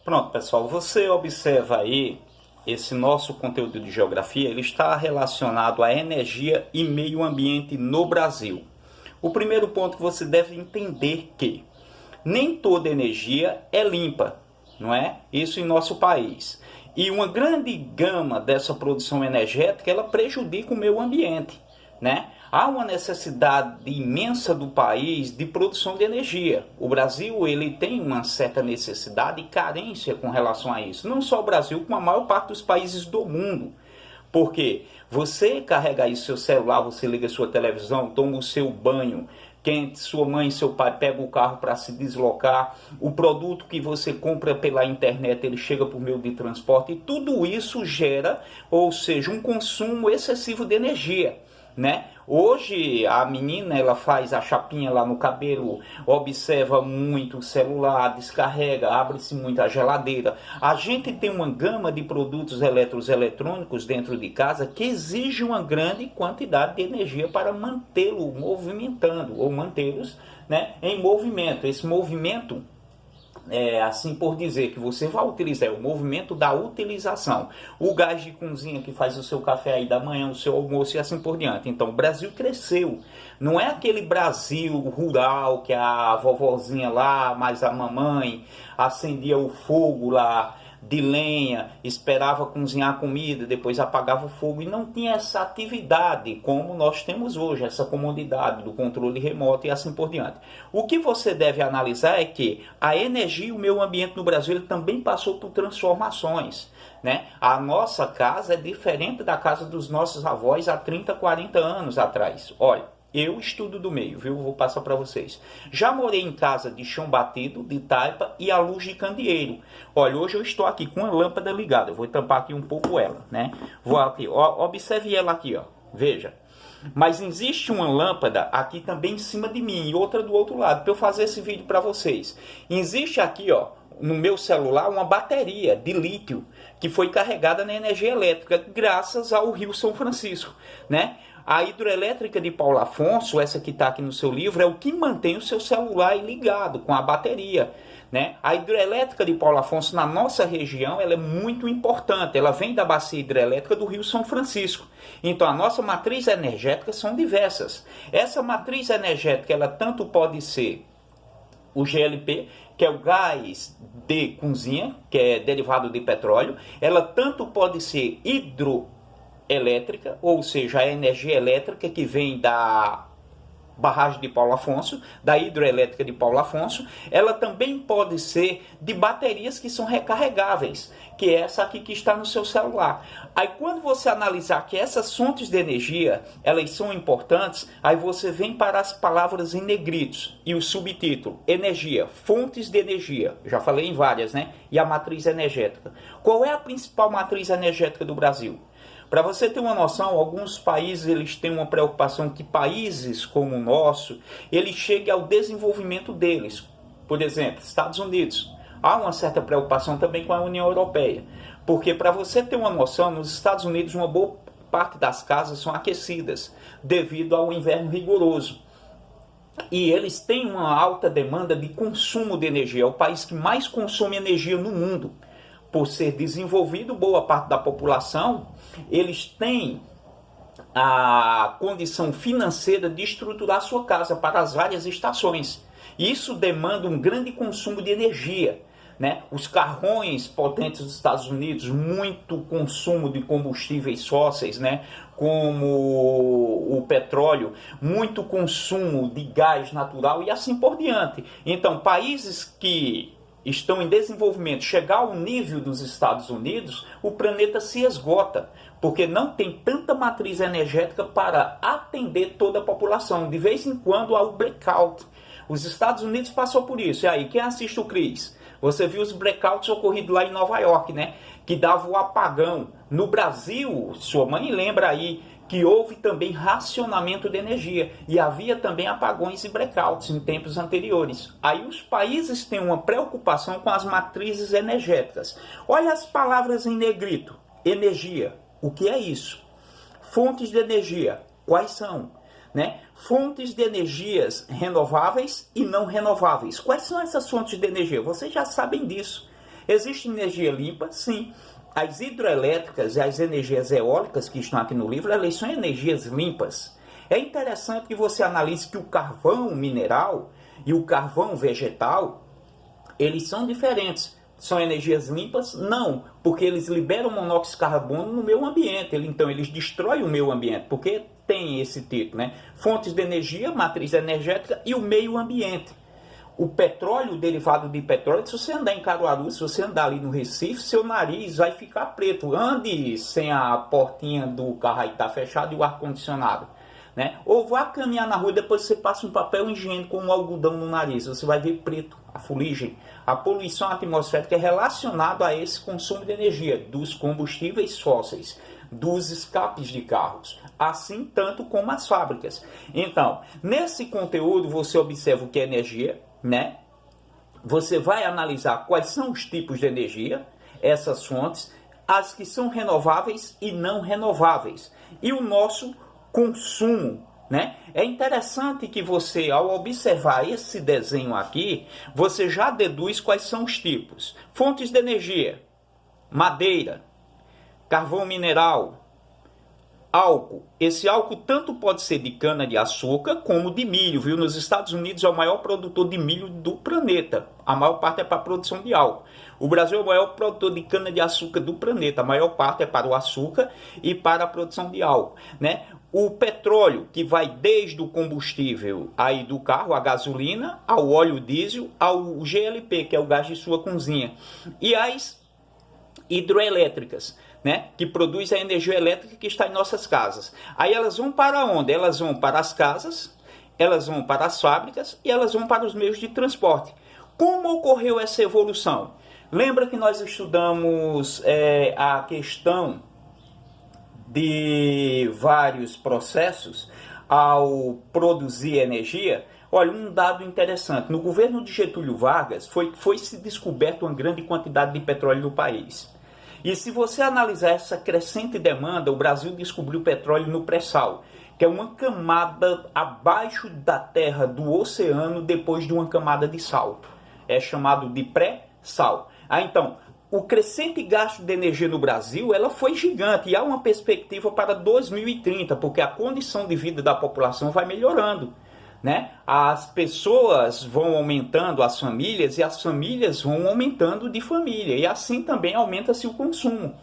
Pronto, pessoal, você observa aí esse nosso conteúdo de geografia, ele está relacionado à energia e meio ambiente no Brasil. O primeiro ponto que você deve entender que nem toda energia é limpa, não é? Isso em nosso país. E uma grande gama dessa produção energética, ela prejudica o meio ambiente, né? Há uma necessidade imensa do país de produção de energia. O Brasil ele tem uma certa necessidade e carência com relação a isso. Não só o Brasil, como a maior parte dos países do mundo. Porque você carrega aí seu celular, você liga sua televisão, toma o seu banho quente, sua mãe e seu pai pegam o carro para se deslocar, o produto que você compra pela internet, ele chega por meio de transporte, e tudo isso gera, ou seja, um consumo excessivo de energia, né? Hoje a menina ela faz a chapinha lá no cabelo, observa muito o celular, descarrega, abre-se muito a geladeira. A gente tem uma gama de produtos eletrônicos dentro de casa que exige uma grande quantidade de energia para mantê-lo movimentando ou mantê-los, né, em movimento. Esse movimento assim por dizer, que você vai utilizar, o movimento da utilização. O gás de cozinha que faz o seu café aí da manhã, o seu almoço e assim por diante. Então o Brasil cresceu. Não é aquele Brasil rural que a vovozinha lá, mais a mamãe, acendia o fogo lá de lenha, esperava cozinhar comida, depois apagava o fogo e não tinha essa atividade como nós temos hoje, essa comodidade do controle remoto e assim por diante. O que você deve analisar é que a energia e o meio ambiente no Brasil ele também passou por transformações, né? A nossa casa é diferente da casa dos nossos avós há 30, 40 anos atrás. Olha, eu estudo do meio, viu? Vou passar para vocês. Já morei em casa de chão batido, de taipa e a luz de candeeiro. Olha, hoje eu estou aqui com a lâmpada ligada. Eu vou tampar aqui um pouco ela, né? Vou aqui, ó, observe ela aqui, ó. Veja. Mas existe uma lâmpada aqui também em cima de mim e outra do outro lado, para eu fazer esse vídeo para vocês. Existe aqui, ó, no meu celular, uma bateria de lítio que foi carregada na energia elétrica graças ao Rio São Francisco, né? A hidroelétrica de Paulo Afonso, essa que está aqui no seu livro, é o que mantém o seu celular ligado com a bateria, né? A hidroelétrica de Paulo Afonso na nossa região ela é muito importante. Ela vem da bacia hidrelétrica do Rio São Francisco. Então a nossa matriz energética são diversas. Essa matriz energética ela tanto pode ser o GLP, que é o gás de cozinha, que é derivado de petróleo. Ela tanto pode ser hidroelétrica, ou seja, a energia elétrica que vem da barragem de Paulo Afonso, da hidroelétrica de Paulo Afonso. Ela também pode ser de baterias que são recarregáveis, que é essa aqui que está no seu celular. Aí quando você analisar que essas fontes de energia, elas são importantes, aí você vem para as palavras em negritos e o subtítulo, energia, fontes de energia. Já falei em várias, né? E a matriz energética. Qual é a principal matriz energética do Brasil? Para você ter uma noção, alguns países eles têm uma preocupação que países como o nosso, eles cheguem ao desenvolvimento deles. Por exemplo, Estados Unidos. Há uma certa preocupação também com a União Europeia. Porque para você ter uma noção, nos Estados Unidos uma boa parte das casas são aquecidas devido ao inverno rigoroso. E eles têm uma alta demanda de consumo de energia. É o país que mais consome energia no mundo. Por ser desenvolvido, boa parte da população, eles têm a condição financeira de estruturar sua casa para as várias estações. Isso demanda um grande consumo de energia, né? Os carrões potentes dos Estados Unidos, muito consumo de combustíveis fósseis, né? Como o petróleo, muito consumo de gás natural e assim por diante. Então, países que estão em desenvolvimento, chegar ao nível dos Estados Unidos, o planeta se esgota, porque não tem tanta matriz energética para atender toda a população. De vez em quando há o blackout. Os Estados Unidos passou por isso. E aí, quem assiste o Chris? Você viu os blackouts ocorridos lá em Nova York, né? Que dava o apagão. No Brasil, sua mãe lembra aí, que houve também racionamento de energia e havia também apagões e blackouts em tempos anteriores. Aí os países têm uma preocupação com as matrizes energéticas. Olha as palavras em negrito. Energia. O que é isso? Fontes de energia. Quais são? Né? Fontes de energias renováveis e não renováveis. Quais são essas fontes de energia? Vocês já sabem disso. Existe energia limpa? Sim. As hidroelétricas e as energias eólicas que estão aqui no livro, elas são energias limpas. É interessante que você analise que o carvão mineral e o carvão vegetal, eles são diferentes. São energias limpas? Não, porque eles liberam monóxido de carbono no meio ambiente. Então, eles destroem o meio ambiente, porque tem esse tipo, né? Fontes de energia, matriz energética e o meio ambiente. O petróleo, o derivado de petróleo, se você andar em Caruaru, se você andar ali no Recife, seu nariz vai ficar preto. Ande sem a portinha do carro aí tá fechada e o ar-condicionado. Né? Ou vá caminhar na rua e depois você passa um papel higiênico com um algodão no nariz. Você vai ver preto, a fuligem. A poluição atmosférica é relacionada a esse consumo de energia dos combustíveis fósseis, dos escapes de carros, assim tanto como as fábricas. Então, nesse conteúdo você observa o que é energia, né? Você vai analisar quais são os tipos de energia, essas fontes, as que são renováveis e não renováveis. E o nosso consumo, né? É interessante que você, ao observar esse desenho aqui, você já deduz quais são os tipos. Fontes de energia: madeira, carvão mineral, álcool. Esse álcool tanto pode ser de cana-de-açúcar como de milho, viu? Nos Estados Unidos é o maior produtor de milho do planeta. A maior parte é para a produção de álcool. O Brasil é o maior produtor de cana-de-açúcar do planeta. A maior parte é para o açúcar e para a produção de álcool, né? O petróleo, que vai desde o combustível aí do carro, a gasolina, ao óleo diesel, ao GLP, que é o gás de sua cozinha. E as hidroelétricas, né, que produz a energia elétrica que está em nossas casas. Aí elas vão para onde? Elas vão para as casas, elas vão para as fábricas e elas vão para os meios de transporte. Como ocorreu essa evolução? Lembra que nós estudamos a questão de vários processos ao produzir energia? Olha, um dado interessante. No governo de Getúlio Vargas foi-se descoberto uma grande quantidade de petróleo no país. E se você analisar essa crescente demanda, o Brasil descobriu petróleo no pré-sal, que é uma camada abaixo da terra do oceano depois de uma camada de sal. É chamado de pré-sal. Então, o crescente gasto de energia no Brasil, ela foi gigante e há uma perspectiva para 2030, porque a condição de vida da população vai melhorando, né? As pessoas vão aumentando, as famílias, e as famílias vão aumentando de família, e assim também aumenta-se o consumo.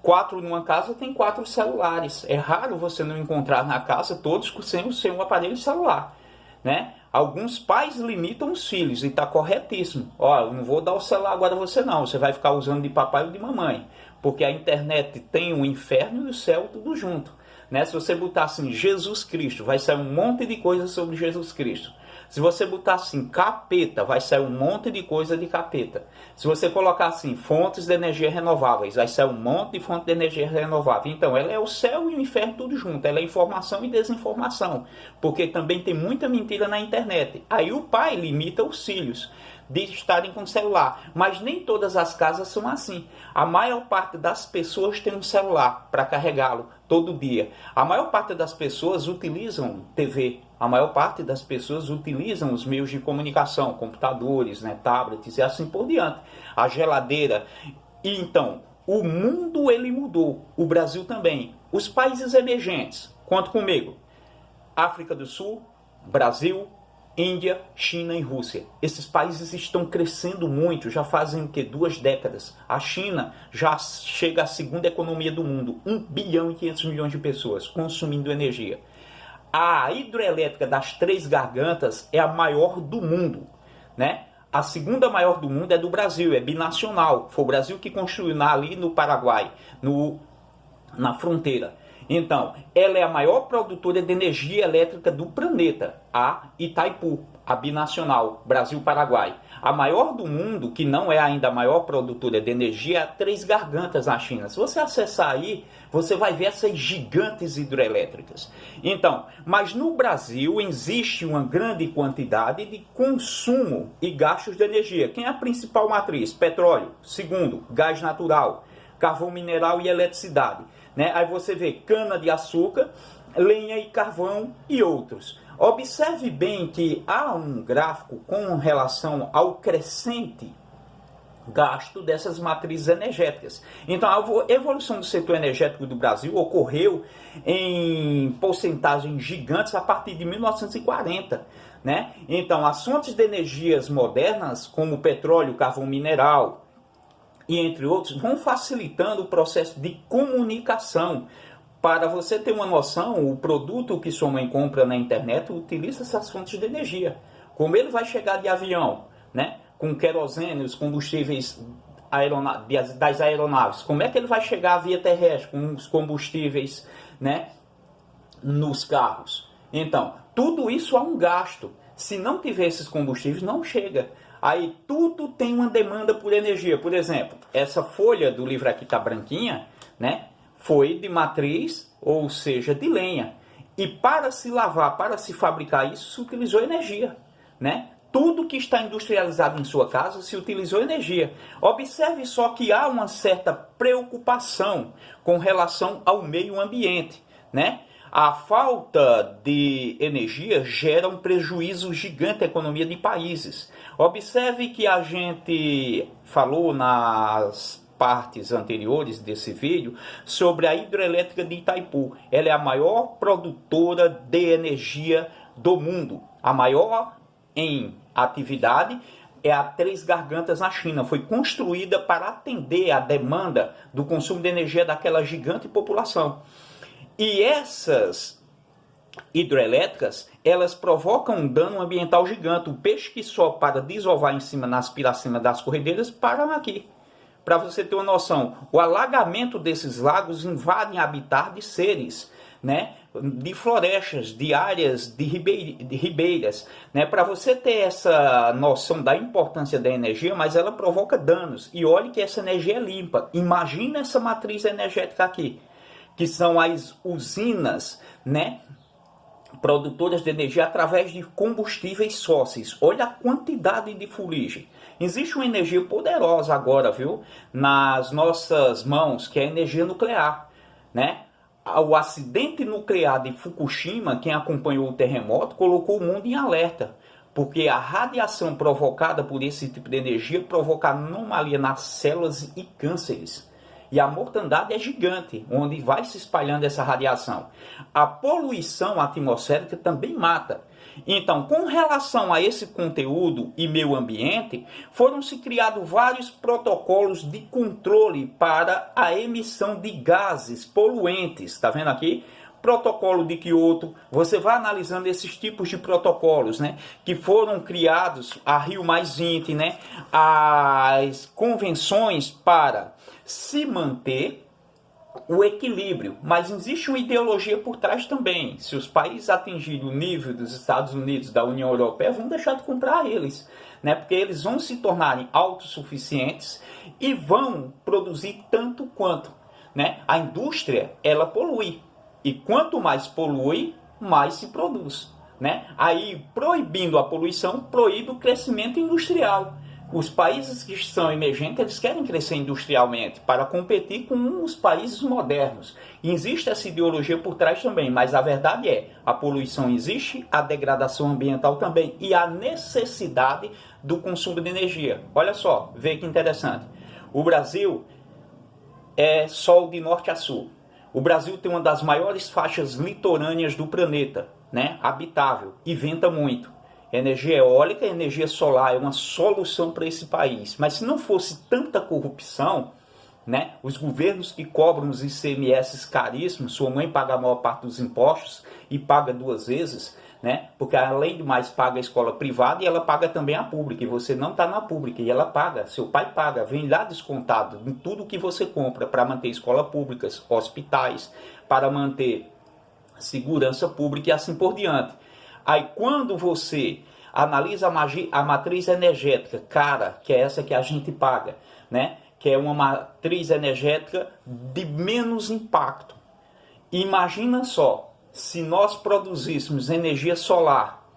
4 numa casa tem 4 celulares. É raro você não encontrar na casa todos sem um aparelho celular, né? Alguns pais limitam os filhos e está corretíssimo. Ó, eu não vou dar o celular agora a você não, você vai ficar usando de papai ou de mamãe, porque a internet tem o inferno e o céu tudo junto, né? Se você botar assim Jesus Cristo, vai sair um monte de coisa sobre Jesus Cristo. Se você botar assim capeta, vai sair um monte de coisa de capeta. Se você colocar assim fontes de energia renováveis, vai sair um monte de fonte de energia renovável. Então ela é o céu e o inferno tudo junto. Ela é informação e desinformação, porque também tem muita mentira na internet. Aí o pai limita os filhos de estarem com celular, mas nem todas as casas são assim. A maior parte das pessoas tem um celular para carregá-lo todo dia. A maior parte das pessoas utilizam TV. A maior parte das pessoas utilizam os meios de comunicação, computadores, né, tablets e assim por diante. A geladeira. E então, o mundo ele mudou. O Brasil também. Os países emergentes, conta comigo. África do Sul, Brasil, Índia, China e Rússia. Esses países estão crescendo muito, já fazem 2 décadas. A China já chega à segunda economia do mundo, 1 bilhão e 500 milhões de pessoas consumindo energia. A hidrelétrica das Três Gargantas é a maior do mundo, né? A segunda maior do mundo é do Brasil, é binacional. Foi o Brasil que construiu ali no Paraguai, na fronteira. Então, ela é a maior produtora de energia elétrica do planeta, a Itaipu, a binacional, Brasil-Paraguai. A maior do mundo, que não é ainda a maior produtora de energia, é a Três Gargantas na China. Se você acessar aí, você vai ver essas gigantes hidrelétricas. Então, mas no Brasil existe uma grande quantidade de consumo e gastos de energia. Quem é a principal matriz? Petróleo. Segundo, gás natural, carvão mineral e eletricidade. Né? Aí você vê cana-de-açúcar, lenha e carvão e outros. Observe bem que há um gráfico com relação ao crescente gasto dessas matrizes energéticas. Então, a evolução do setor energético do Brasil ocorreu em porcentagens gigantes a partir de 1940. Né? Então, as fontes de energias modernas, como o petróleo, carvão mineral e entre outros, vão facilitando o processo de comunicação. Para você ter uma noção, o produto que sua mãe compra na internet utiliza essas fontes de energia. Como ele vai chegar de avião, né? Com querosene, os combustíveis das aeronaves, como é que ele vai chegar via terrestre com os combustíveis, né, nos carros? Então, tudo isso há um gasto. Se não tiver esses combustíveis, não chega. Aí tudo tem uma demanda por energia. Por exemplo, essa folha do livro aqui está branquinha, né? Foi de matriz, ou seja, de lenha. E para se lavar, para se fabricar isso, se utilizou energia, né? Tudo que está industrializado em sua casa se utilizou energia. Observe só que há uma certa preocupação com relação ao meio ambiente, né? A falta de energia gera um prejuízo gigante à economia de países. Observe que a gente falou nas partes anteriores desse vídeo sobre a hidrelétrica de Itaipu. Ela é a maior produtora de energia do mundo. A maior em atividade é a Três Gargantas na China. Foi construída para atender a demanda do consumo de energia daquela gigante população. E essas hidrelétricas, elas provocam um dano ambiental gigante. O peixe que só para desovar em cima, nas piracimas das corredeiras, param aqui. Para você ter uma noção, o alagamento desses lagos invade habitat de seres, né? De florestas, de áreas, de ribeiras. Né? Para você ter essa noção da importância da energia, mas ela provoca danos. E olhe que essa energia é limpa. Imagina essa matriz energética aqui, que são as usinas, né, produtoras de energia através de combustíveis fósseis. Olha a quantidade de fuligem. Existe uma energia poderosa agora, viu, nas nossas mãos, que é a energia nuclear, né? O acidente nuclear de Fukushima, quem acompanhou o terremoto, colocou o mundo em alerta, porque a radiação provocada por esse tipo de energia provoca anomalia nas células e cânceres. E a mortandade é gigante, onde vai se espalhando essa radiação. A poluição atmosférica também mata. Então, com relação a esse conteúdo e meio ambiente, foram-se criados vários protocolos de controle para a emissão de gases poluentes. Está vendo aqui? Protocolo de Kyoto, você vai analisando esses tipos de protocolos, né, que foram criados, a Rio+20, né, as convenções para se manter o equilíbrio, mas existe uma ideologia por trás também. Se os países atingirem o nível dos Estados Unidos, da União Europeia, vão deixar de comprar eles, né? Porque eles vão se tornarem autossuficientes e vão produzir tanto quanto, né? A indústria, ela polui, e quanto mais polui, mais se produz, né? Aí, proibindo a poluição, proíbe o crescimento industrial. Os países que são emergentes, eles querem crescer industrialmente para competir com os países modernos. E existe essa ideologia por trás também, mas a verdade é, a poluição existe, a degradação ambiental também e a necessidade do consumo de energia. Olha só, vê que interessante. O Brasil é sol de norte a sul. O Brasil tem uma das maiores faixas litorâneas do planeta, né? Habitável, e venta muito. Energia eólica e energia solar é uma solução para esse país. Mas se não fosse tanta corrupção, né, os governos que cobram os ICMS caríssimos, sua mãe paga a maior parte dos impostos e paga duas vezes, né, porque além de mais paga a escola privada e ela paga também a pública, e você não está na pública, e ela paga, seu pai paga, vem lá descontado em tudo que você compra para manter escolas públicas, hospitais, para manter segurança pública e assim por diante. Aí quando você analisa a matriz energética cara, que é essa que a gente paga, né? Que é uma matriz energética de menos impacto. Imagina só, se nós produzíssemos energia solar,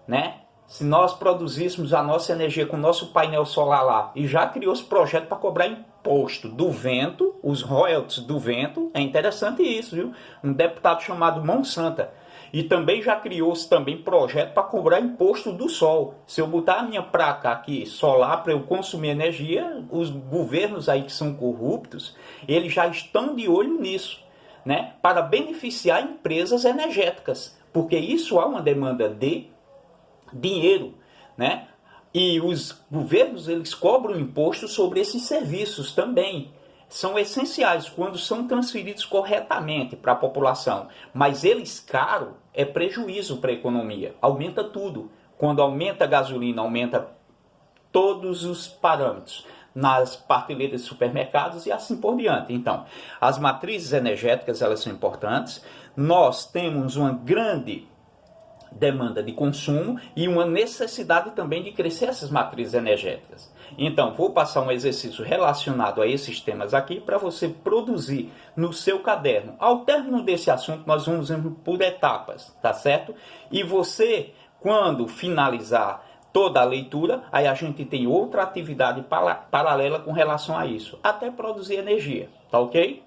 né? Se nós produzíssemos a nossa energia com o nosso painel solar lá, e já criou esse projeto para cobrar imposto do vento, os royalties do vento, é interessante isso, viu? Um deputado chamado Mão Santa. E também já criou-se também projeto para cobrar imposto do sol. Se eu botar a minha placa aqui solar para eu consumir energia, os governos aí que são corruptos, eles já estão de olho nisso, né? Para beneficiar empresas energéticas, porque isso há uma demanda de dinheiro, né? E os governos, eles cobram imposto sobre esses serviços também. São essenciais quando são transferidos corretamente para a população. Mas eles caro é prejuízo para a economia. Aumenta tudo. Quando aumenta a gasolina, aumenta todos os parâmetros nas prateleiras de supermercados e assim por diante. Então, as matrizes energéticas, elas são importantes. Nós temos uma grande demanda de consumo e uma necessidade também de crescer essas matrizes energéticas. Então, vou passar um exercício relacionado a esses temas aqui para você produzir no seu caderno. Ao término desse assunto, nós vamos por etapas, tá certo? E você, quando finalizar toda a leitura, aí a gente tem outra atividade paralela com relação a isso, até produzir energia, tá ok?